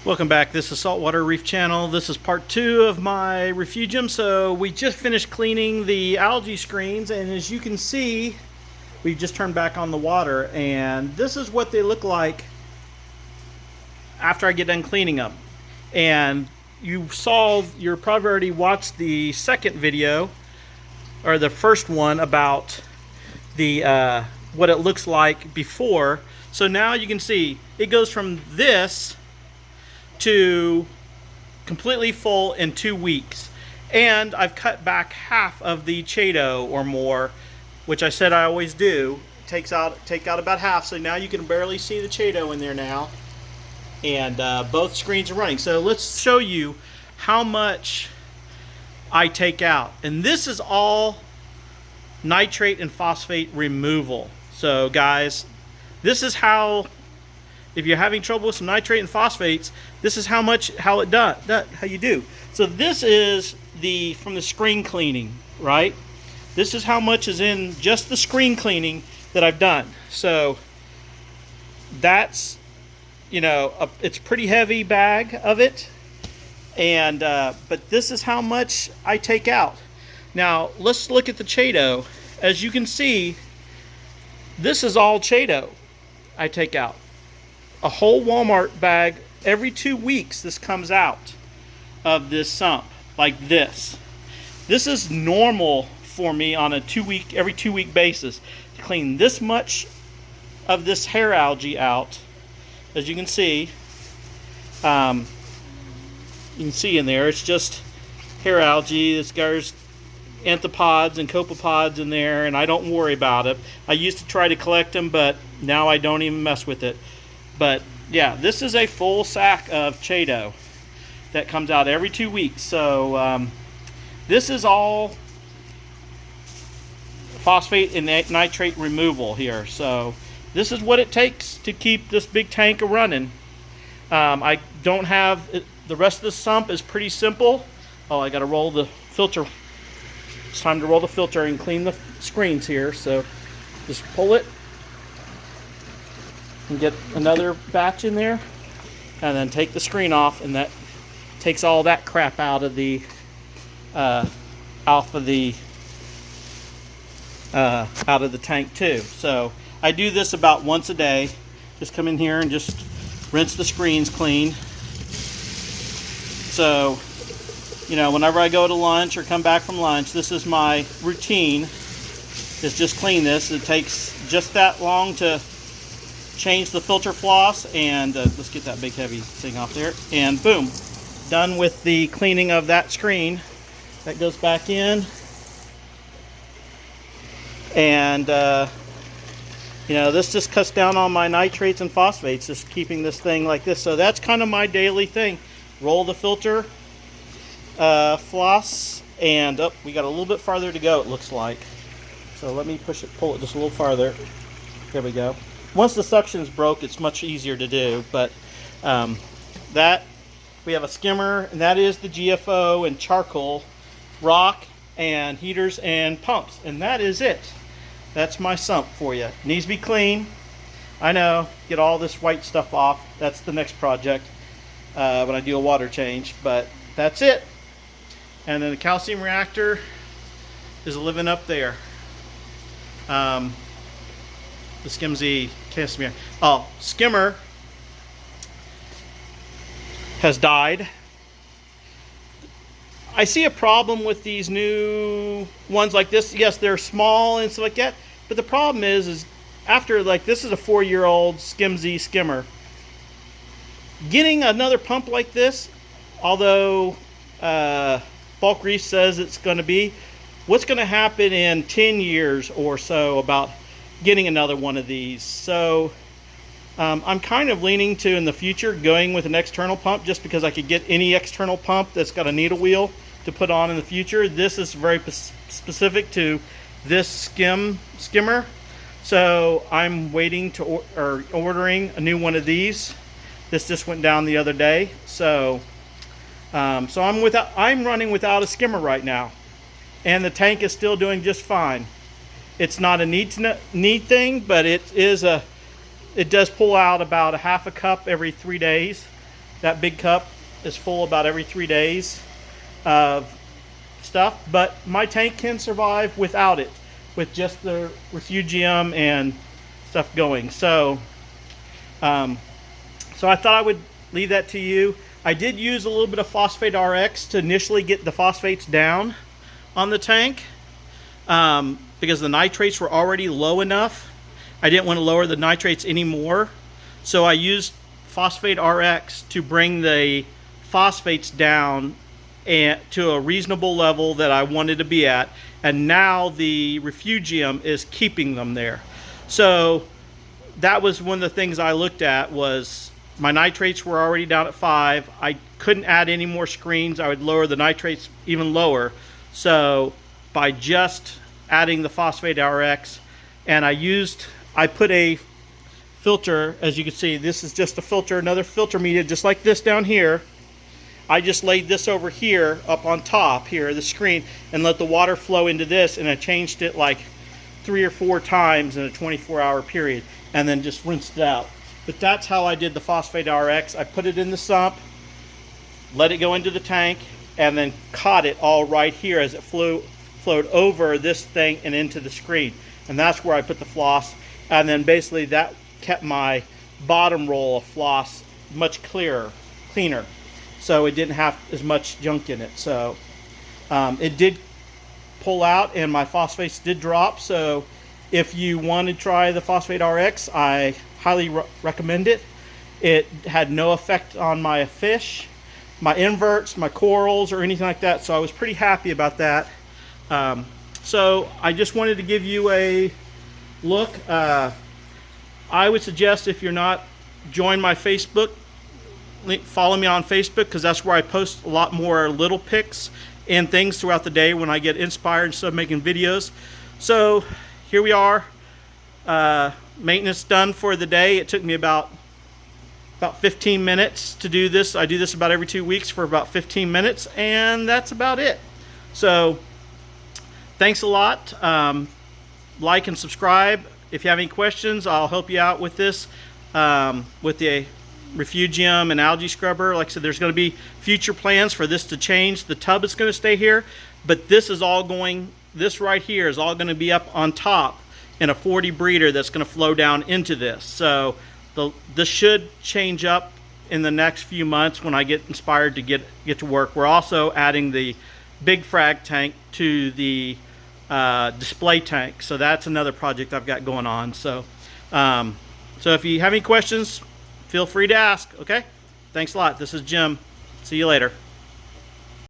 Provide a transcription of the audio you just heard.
Welcome back. This is Saltwater Reef Channel. This is part 2 of my Refugium. So we just finished cleaning the algae screens, and as you can see, we just turned back on the water, and this is what they look like after I get done cleaning them. And you're probably already watched the second video, or the first one, about the what it looks like before. So now you can see it goes from this to completely full in 2 weeks, and I've cut back half of the Chaeto or more, which I said I always do. Take out about half, so now you can barely see the Chaeto in there now, and both screens are running. So let's show you how much I take out, and this is all nitrate and phosphate removal. So guys, this is how, if you're having trouble with some nitrate and phosphates, this is how you do. So this is from the screen cleaning, right? This is how much is in just the screen cleaning that I've done. So that's, it's a pretty heavy bag of it, and but this is how much I take out. Now let's look at the Chaeto. As you can see, this is all Chaeto I take out. A whole Walmart bag every 2 weeks. This comes out of this sump like this. This is normal for me on a every 2 week basis to clean this much of this hair algae out. As you can see, in there, it's just hair algae. There's anthropods and copepods in there, and I don't worry about it. I used to try to collect them, but now I don't even mess with it. But yeah, this is a full sack of Chaeto that comes out every 2 weeks. So this is all phosphate and nitrate removal here. So this is what it takes to keep this big tank running. I don't have the rest of the sump is pretty simple. Oh, I got to roll the filter. It's time to roll the filter and clean the screens here. So just pull it and get another batch in there, and then take the screen off, and that takes all that crap out of the tank too. So I do this about once a day. Just come in here and just rinse the screens clean. So whenever I go to lunch or come back from lunch, this is my routine, is just clean this. It takes just that long to change the filter floss, and let's get that big heavy thing off there, and boom, done with the cleaning of that screen. That goes back in, and this just cuts down on my nitrates and phosphates, just keeping this thing like this. So that's kind of my daily thing. Roll the filter, floss, and we got a little bit farther to go, it looks like. So let me pull it just a little farther. There we go. Once the suction's broke, it's much easier to do. But we have a skimmer, and that is the GFO and charcoal, rock, and heaters and pumps, and that is it. That's my sump for you. Needs to be clean. I know, get all this white stuff off. That's the next project when I do a water change, but that's it. And then the calcium reactor is living up there. The skimmer has died. I see a problem with these new ones like this. Yes, they're small and stuff like that, but the problem is after, like, this is a 4-year-old skimmer. Getting another pump like this, although Bulk Reef says it's going to be, what's going to happen in 10 years or so about getting another one of these? So I'm kind of leaning to, in the future, going with an external pump, just because I could get any external pump that's got a needle wheel to put on in the future. This is very specific to this skimmer, so I'm waiting to ordering a new one of these. This just went down the other day, so I'm running without a skimmer right now, and the tank is still doing just fine. It's not a need thing, but it does pull out about a half a cup every 3 days, That big cup is full about every 3 days of stuff, but my tank can survive without it, with just the Refugium and stuff going. So so I thought I would leave that to you. I did use a little bit of Phosphate RX to initially get the phosphates down on the tank, because the nitrates were already low enough. I didn't want to lower the nitrates anymore, so I used Phosphate RX to bring the phosphates down and to a reasonable level that I wanted to be at, and now the Refugium is keeping them there. So that was one of the things I looked at. Was my nitrates were already down at 5. I couldn't add any more screens. I would lower the nitrates even lower. So by just adding the Phosphate RX, and I put a filter, as you can see, this is just a filter, another filter media just like this down here. I just laid this over here up on top here, the screen, and let the water flow into this, and I changed it like 3 or 4 times in a 24-hour period, and then just rinsed it out. But that's how I did the Phosphate RX. I put it in the sump, let it go into the tank, and then caught it all right here as it flowed over this thing and into the screen. And that's where I put the floss, and then basically that kept my bottom roll of floss much cleaner, so it didn't have as much junk in it. So it did pull out and my phosphates did drop. So if you want to try the Phosphate RX, I highly recommend it. It had no effect on my fish, my inverts, my corals, or anything like that. So I was pretty happy about that. So I just wanted to give you a look. I would suggest, if you're not, join my Facebook. Follow me on Facebook, because that's where I post a lot more little pics and things throughout the day when I get inspired instead of making videos. So here we are. Maintenance done for the day. It took me about 15 minutes to do this. I do this about every 2 weeks for about 15 minutes, and that's about it. So thanks a lot. Like and subscribe. If you have any questions, I'll help you out with this, with the Refugium and Algae Scrubber. Like I said, there's going to be future plans for this to change. The tub is going to stay here, but this right here is all going to be up on top in a 40 breeder that's going to flow down into this. So this should change up in the next few months when I get inspired to get to work. We're also adding the big frag tank to the display tank, so that's another project I've got going on. So so if you have any questions, feel free to ask. Okay, thanks a lot. This is Jim. See you later.